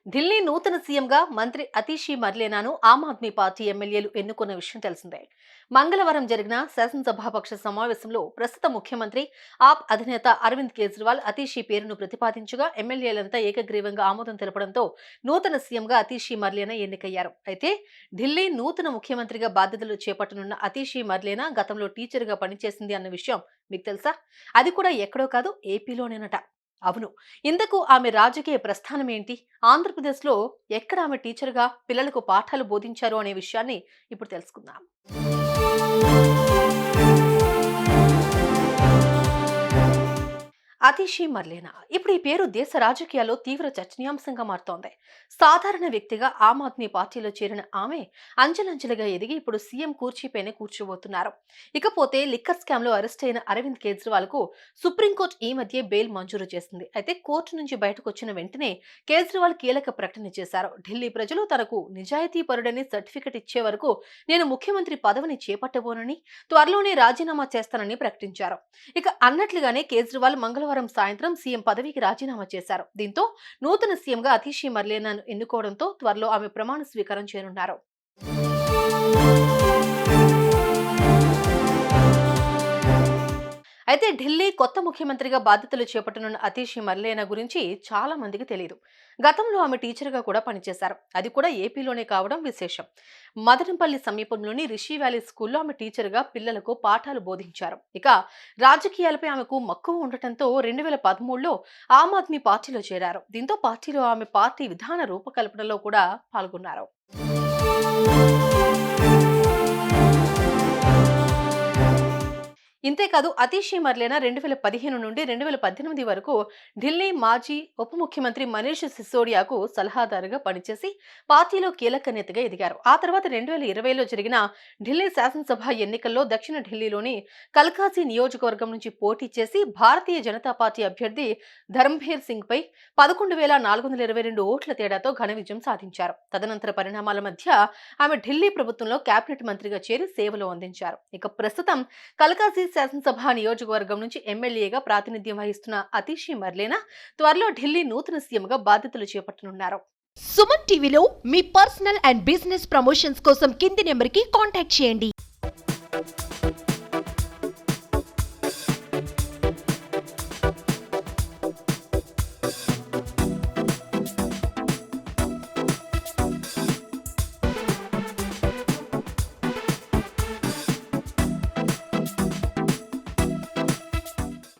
ఢిల్లీ నూతన సీఎంగా మంత్రి అతిషి మర్లేనాను ఆమ్ ఆద్మీ పార్టీ ఎమ్మెల్యేలు ఎన్నుకున్న విషయం తెలిసిందే. మంగళవారం జరిగిన శాసనసభాపక్ష సమావేశంలో ప్రస్తుత ముఖ్యమంత్రి ఆప్ అధినేత అరవింద్ కేజ్రీవాల్ అతిషి పేరును ప్రతిపాదించగా ఎమ్మెల్యేలంతా ఏకగ్రీవంగా ఆమోదం తెలపడంతో నూతన సీఎంగా అతిషి మర్లేనా ఎన్నికయ్యారు. అయితే ఢిల్లీ నూతన ముఖ్యమంత్రిగా బాధ్యతలు చేపట్టనున్న అతిషి మర్లేనా గతంలో టీచర్గా పనిచేసింది అన్న విషయం మీకు తెలుసా? అది కూడా ఎక్కడో కాదు, ఏపీలోనేనట. అవును. ఇంతకు ఆమె రాజకీయ ప్రస్థానం ఏంటి? ఆంధ్రప్రదేశ్‌లో ఎక్కడ ఆమె టీచర్‌గా పిల్లలకు పాఠాలు బోధించారు అనే విషయాన్ని ఇప్పుడు తెలుసుకుందాం. అతిషి మర్లేనా ఇప్పుడు ఈ పేరు దేశ రాజకీయాల్లో తీవ్ర చర్చనీయాంశంగా మారుతోంది. సాధారణ వ్యక్తిగా ఆమ్ ఆద్మీ పార్టీలో చేరిన ఆమె అంచెలంచెలుగా ఎదిగి ఇప్పుడు సీఎం కూర్చీపైనే కూర్చోబోతున్నారు. ఇకపోతే లిక్కర్ స్కామ్ లో అరెస్ట్ అయిన అరవింద్ కేజ్రీవాల్ కు సుప్రీంకోర్టు ఈ మధ్య బెయిల్ మంజూరు చేసింది. అయితే కోర్టు నుంచి బయటకు వచ్చిన వెంటనే కేజ్రీవాల్ కీలక ప్రకటన చేశారు. ఢిల్లీ ప్రజలు తనకు నిజాయితీ పరుడని సర్టిఫికెట్ ఇచ్చే వరకు నేను ముఖ్యమంత్రి పదవిని చేపట్టబోనని, త్వరలోనే రాజీనామా చేస్తానని ప్రకటించారు. ఇక అన్నట్లుగానే కేజ్రీవాల్ మంగళవారం సాయంత్రం సీఎం పదవికి రాజీనామా చేశారు. దీంతో నూతన సీఎంగా అతిషి మర్లేనాను ఎన్నుకోవడంతో త్వరలో ఆమె ప్రమాణ స్వీకారం చేయనున్నారు. అయితే ఢిల్లీ కొత్త ముఖ్యమంత్రిగా బాధ్యతలు చేపట్టనున్న అతిషి మర్లేనా గురించి చాలా మందికి తెలియదు. గతంలో ఆమె టీచర్గా కూడా పనిచేశారు. అది కూడా ఏపీలోనే కావడం విశేషం. మదనపల్లి సమీపంలోని రిషి వ్యాలీ స్కూల్లో ఆమె టీచర్గా పిల్లలకు పాఠాలు బోధించారు. ఇక రాజకీయాలపై ఆమెకు మక్కువ ఉండటంతో 2013లో ఆమ్ ఆద్మీ పార్టీలో చేరారు. దీంతో పార్టీలో ఆమె పార్టీ విధాన రూపకల్పనలో కూడా పాల్గొన్నారు. ఇంతేకాదు అతిషి మర్లేనా 2015 నుండి 2018 వరకు ఢిల్లీ మాజీ ఉప ముఖ్యమంత్రి మనీష్ సిసోడియాకు సలహాదారుగా పనిచేసి పార్టీలో కీలక నేతగా ఎదిగారు. ఆ తర్వాత 2020లో జరిగిన ఢిల్లీ శాసనసభ ఎన్నికల్లో దక్షిణ ఢిల్లీలోని కల్కాజీ నియోజకవర్గం నుంచి పోటీ చేసి భారతీయ జనతా పార్టీ అభ్యర్థి ధర్మభీర్ సింగ్ పై 11,422 ఓట్ల తేడాతో ఘన విజయం సాధించారు. తదనంతర పరిణామాల మధ్య ఆమె ఢిల్లీ ప్రభుత్వంలో కేబినెట్ మంత్రిగా చేరి సేవలు అందించారు. ఇక ప్రస్తుతం కల్కాజీ శాసనసభ నియోజకవర్గం నుంచి ఎమ్మెల్యేగా ప్రాతినిధ్యం వహిస్తున్న అతిషి మర్లేనా త్వరలో ఢిల్లీ నూతన సీఎంగా బాధ్యతలు చేపట్టనున్నారు. సుమన్ టీవీలో మీ పర్సనల్ అండ్ బిజినెస్ ప్రమోషన్స్ కోసం కింది నెంబర్కి కాంటాక్ట్ చేయండి.